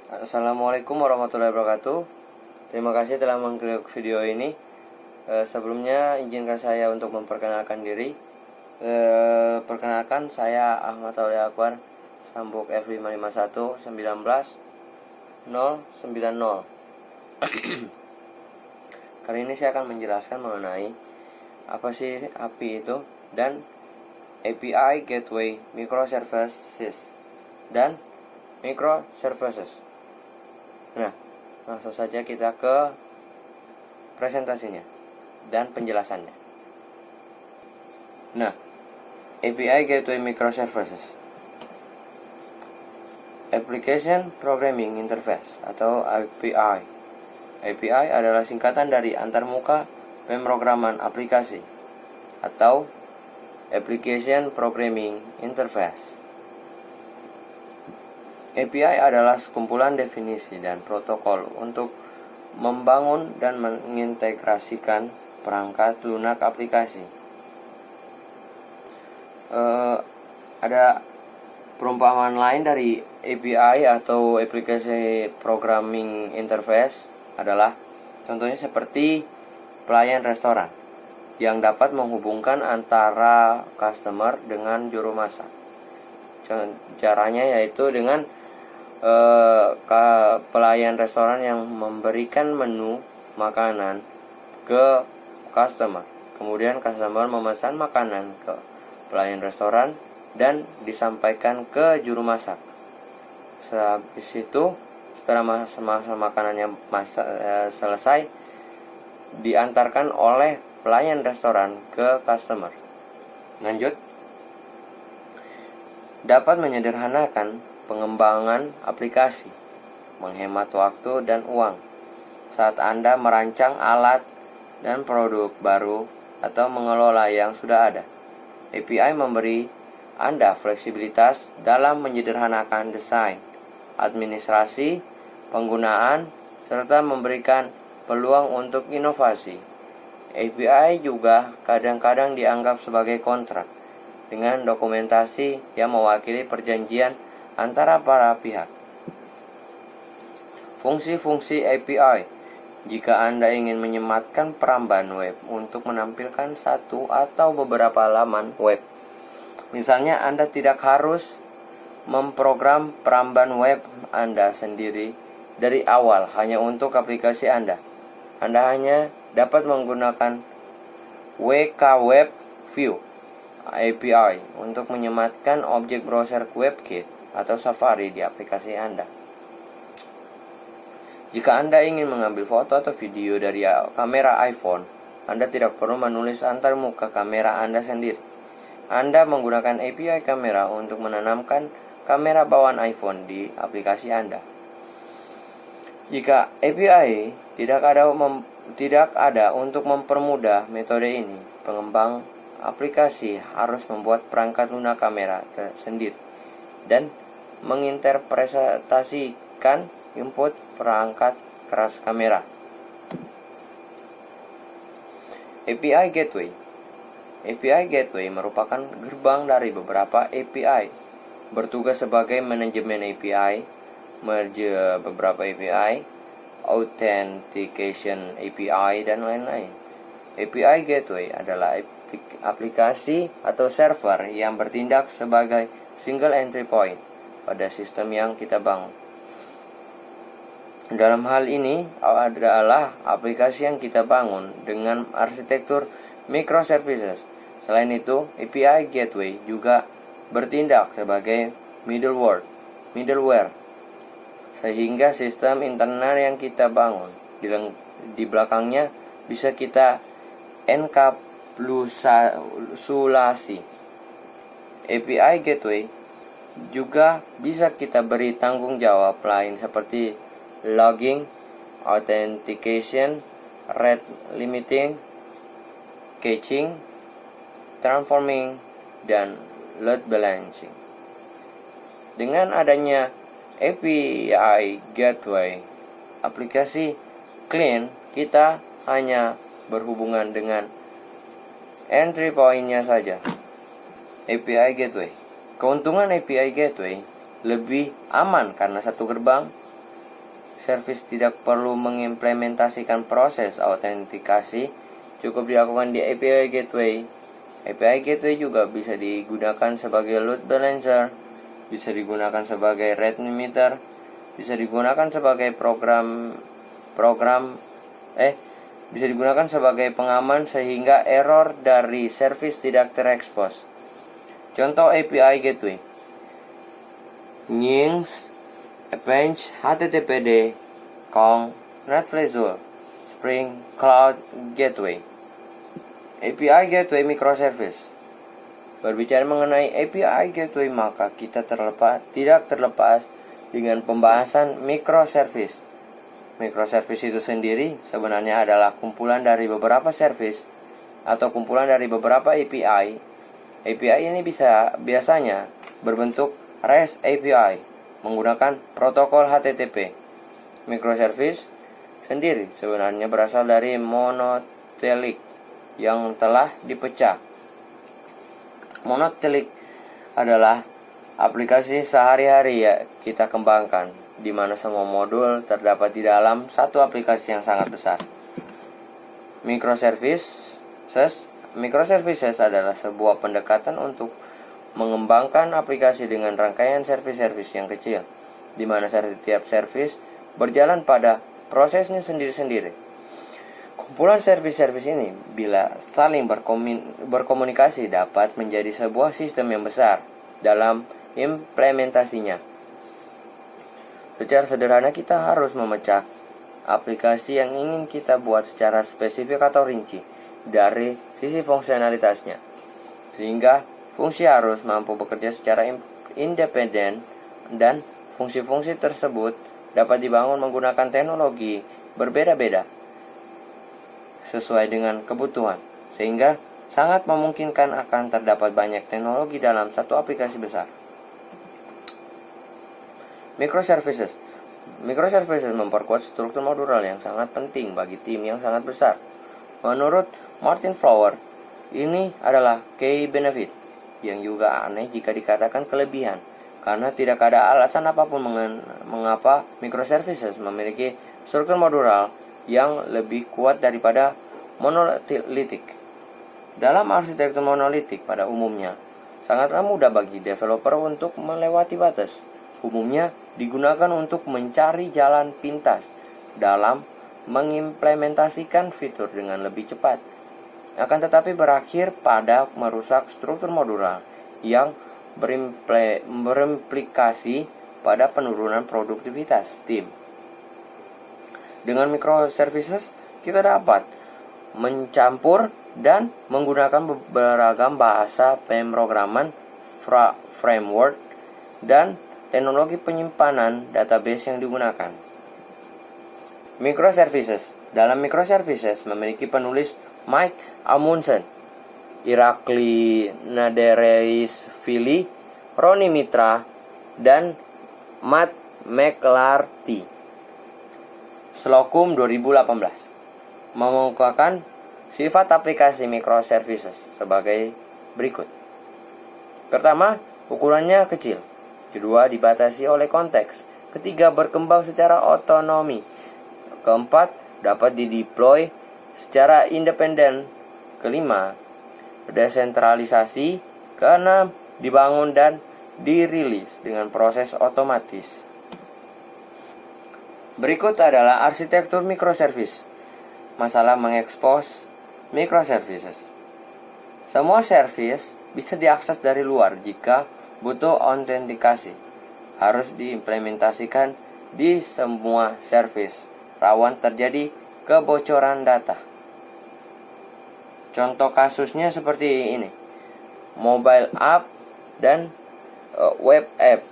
Assalamualaikum warahmatullahi wabarakatuh. Terima kasih telah mengklik video ini. Sebelumnya izinkan saya untuk memperkenalkan diri. Perkenalkan, saya Ahmad Aulia Akbar, Sambuk F551 19090. Kali ini saya akan menjelaskan mengenai apa sih API itu dan API Gateway Microservices dan Microservices. Nah, langsung saja kita ke presentasinya dan penjelasannya. Nah, API Gateway Microservices, Application Programming Interface atau API. API adalah singkatan dari antarmuka pemrograman aplikasi atau Application Programming Interface. API adalah sekumpulan definisi dan protokol untuk membangun dan mengintegrasikan perangkat lunak aplikasi. Ada perumpamaan lain dari API atau Application Programming Interface adalah contohnya seperti pelayan restoran yang dapat menghubungkan antara customer dengan juru masak. Caranya yaitu dengan pelayan restoran yang memberikan menu makanan ke customer. Kemudian customer memesan makanan ke pelayan restoran dan disampaikan ke juru masak. Habis itu, setelah masa makanannya selesai, diantarkan oleh pelayan restoran ke customer. Lanjut, dapat menyederhanakan pengembangan aplikasi, menghemat waktu dan uang saat Anda merancang alat dan produk baru atau mengelola yang sudah ada. API memberi Anda fleksibilitas dalam menyederhanakan desain, administrasi, penggunaan, serta memberikan peluang untuk inovasi. API juga kadang-kadang dianggap sebagai kontrak dengan dokumentasi yang mewakili perjanjian antara para pihak. Fungsi-fungsi API. Jika Anda ingin menyematkan perambahan web untuk menampilkan satu atau beberapa laman web, misalnya Anda tidak harus memprogram perambahan web Anda sendiri dari awal hanya untuk aplikasi Anda. Anda hanya dapat menggunakan WK Web View API untuk menyematkan objek browser WebKit atau Safari di aplikasi Anda. Jika Anda ingin mengambil foto atau video dari kamera iPhone, Anda tidak perlu menulis antarmuka kamera Anda sendiri. Anda menggunakan API kamera untuk menanamkan kamera bawaan iPhone di aplikasi Anda. Jika API tidak ada untuk mempermudah metode ini, pengembang aplikasi harus membuat perangkat lunak kamera sendiri dan menginterpretasikan input perangkat keras kamera. API Gateway. API Gateway merupakan gerbang dari beberapa API, bertugas sebagai manajemen API, merge beberapa API, authentication API, dan lain-lain. API Gateway adalah aplikasi atau server yang bertindak sebagai single entry point pada sistem yang kita bangun. Dalam hal ini adalah aplikasi yang kita bangun dengan arsitektur microservices. Selain itu, API Gateway juga bertindak sebagai middleware, sehingga sistem internal yang kita bangun di belakangnya bisa kita enkapsulasi. API Gateway juga bisa kita beri tanggung jawab lain seperti logging, authentication, rate limiting, caching, transforming, dan load balancing. Dengan adanya API Gateway, aplikasi clean kita hanya berhubungan dengan entry point-nya saja. API Gateway. Keuntungan API Gateway lebih aman karena satu gerbang service tidak perlu mengimplementasikan proses autentikasi, cukup dilakukan di API Gateway. API Gateway juga bisa digunakan sebagai load balancer, bisa digunakan sebagai rate limiter, bisa digunakan sebagai bisa digunakan sebagai pengaman sehingga error dari service tidak terekspos. Contoh API Gateway: Nginx, Apache, HTTPD, Kong, NetFlow, Spring Cloud Gateway. API Gateway Microservice. Berbicara mengenai API Gateway, maka kita tidak terlepas dengan pembahasan microservice. Microservice itu sendiri sebenarnya adalah kumpulan dari beberapa service atau kumpulan dari beberapa API. API ini biasanya berbentuk REST API menggunakan protokol HTTP. Microservice sendiri sebenarnya berasal dari monolithic yang telah dipecah. Monolithic adalah aplikasi sehari-hari ya kita kembangkan, di mana semua modul terdapat di dalam satu aplikasi yang sangat besar. Microservices adalah sebuah pendekatan untuk mengembangkan aplikasi dengan rangkaian service-service yang kecil, di mana setiap service berjalan pada prosesnya sendiri-sendiri. Kumpulan service-service ini bila saling berkomunikasi dapat menjadi sebuah sistem yang besar dalam implementasinya. Secara sederhana kita harus memecah aplikasi yang ingin kita buat secara spesifik atau rinci dari sisi fungsionalitasnya, sehingga fungsi harus mampu bekerja secara independen dan fungsi-fungsi tersebut dapat dibangun menggunakan teknologi berbeda-beda sesuai dengan kebutuhan, sehingga sangat memungkinkan akan terdapat banyak teknologi dalam satu aplikasi besar. Microservices memperkuat struktur modular yang sangat penting bagi tim yang sangat besar. Menurut Martin Fowler, ini adalah key benefit yang juga aneh jika dikatakan kelebihan, karena tidak ada alasan apapun mengapa microservices memiliki struktur modular yang lebih kuat daripada monolithic. Dalam arsitektur monolitik pada umumnya, sangatlah mudah bagi developer untuk melewati batas. Umumnya digunakan untuk mencari jalan pintas dalam mengimplementasikan fitur dengan lebih cepat. Akan tetapi berakhir pada merusak struktur modular yang berimplikasi pada penurunan produktivitas tim. Dengan microservices, kita dapat mencampur dan menggunakan beragam bahasa pemrograman, framework, dan teknologi penyimpanan database yang digunakan. Microservices. Dalam microservices memiliki penulis Mike Amundsen, Irakli Nadereishvili, Roni Mitra, dan Matt McLarty. Slocum 2018 mengemukakan sifat aplikasi microservices sebagai berikut. Pertama, ukurannya kecil. Kedua, dibatasi oleh konteks. Ketiga, berkembang secara otonomi. Keempat, dapat dideploy secara independen. Kelima, desentralisasi. Keenam, dibangun dan dirilis dengan proses otomatis. Berikut adalah arsitektur microservice. Masalah mengekspos microservices. Semua service bisa diakses dari luar jika butuh autentikasi. Harus diimplementasikan di semua service. Rawan terjadi kebocoran data. Contoh kasusnya seperti ini. Mobile app dan web app.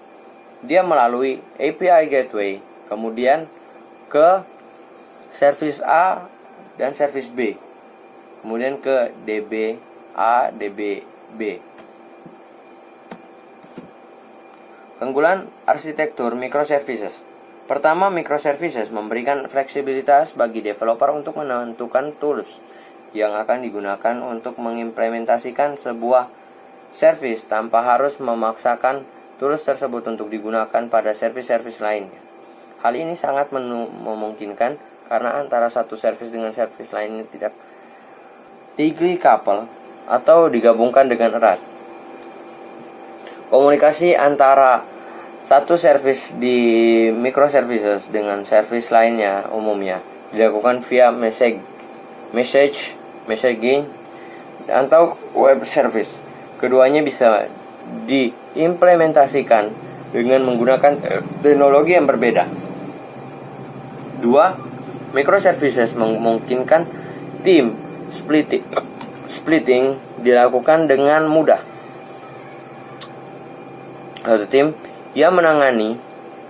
Dia melalui API Gateway, kemudian ke service A dan service B, kemudian ke DB A, DB B. Keunggulan arsitektur microservices. Pertama, microservices memberikan fleksibilitas bagi developer untuk menentukan tools yang akan digunakan untuk mengimplementasikan sebuah service tanpa harus memaksakan tools tersebut untuk digunakan pada service-service lainnya. Hal ini sangat memungkinkan karena antara satu service dengan service lainnya tidak tightly couple atau digabungkan dengan erat. Komunikasi antara satu service di microservices dengan service lainnya umumnya dilakukan via messaging atau web service. Keduanya bisa diimplementasikan dengan menggunakan teknologi yang berbeda. 2. Microservices memungkinkan tim splitting dilakukan dengan mudah. Satu tim yang menangani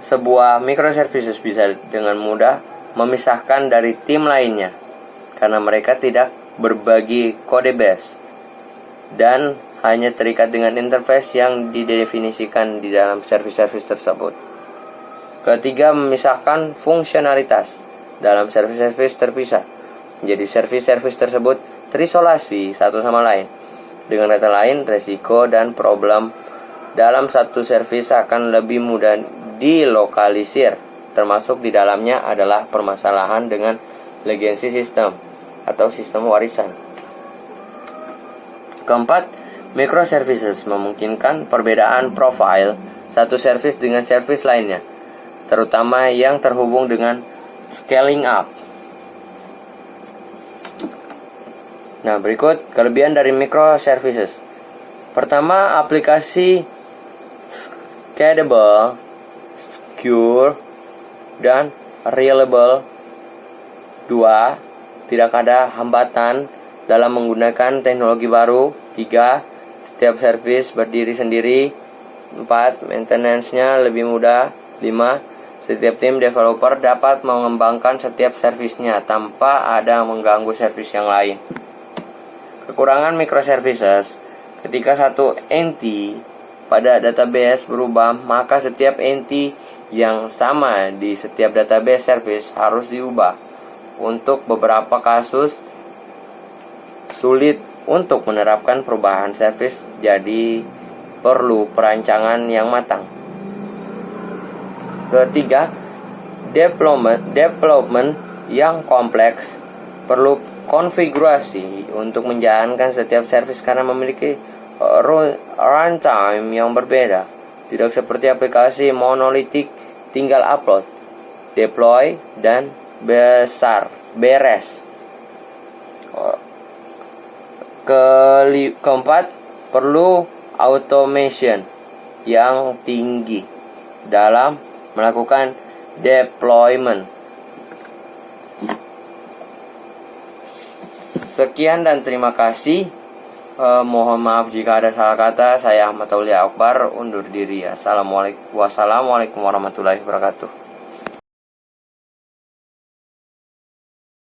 sebuah microservices bisa dengan mudah memisahkan dari tim lainnya karena mereka tidak berbagi kode base dan hanya terikat dengan interface yang didefinisikan di dalam service-service tersebut. Ketiga, memisahkan fungsionalitas dalam service-service terpisah. Jadi service-service tersebut terisolasi satu sama lain. Dengan kata lain, resiko dan problem dalam satu service akan lebih mudah dilokalisir. Termasuk di dalamnya adalah permasalahan dengan legacy system atau sistem warisan. Keempat, microservices memungkinkan perbedaan profile satu service dengan service lainnya, terutama yang terhubung dengan scaling up. Nah, berikut kelebihan dari microservices. Pertama, aplikasi scalable, secure, dan reliable. 2. Tidak ada hambatan dalam menggunakan teknologi baru. 3. Setiap service berdiri sendiri. 4. Maintenance-nya lebih mudah. 5. Setiap tim developer dapat mengembangkan setiap servisnya tanpa ada mengganggu servis yang lain. Kekurangan microservices: ketika satu entity pada database berubah, maka setiap entity yang sama di setiap database service harus diubah. Untuk beberapa kasus sulit untuk menerapkan perubahan service, jadi perlu perancangan yang matang. Ketiga, development yang kompleks, perlu konfigurasi untuk menjalankan setiap service karena memiliki runtime yang berbeda. Tidak seperti aplikasi monolitik, tinggal upload, deploy, dan beres. Keempat, perlu automation yang tinggi dalam melakukan deployment. Sekian dan terima kasih. Mohon maaf jika ada salah kata. Saya Ahmad Aulia Akbar undur diri. Wassalamualaikum warahmatullahi wabarakatuh.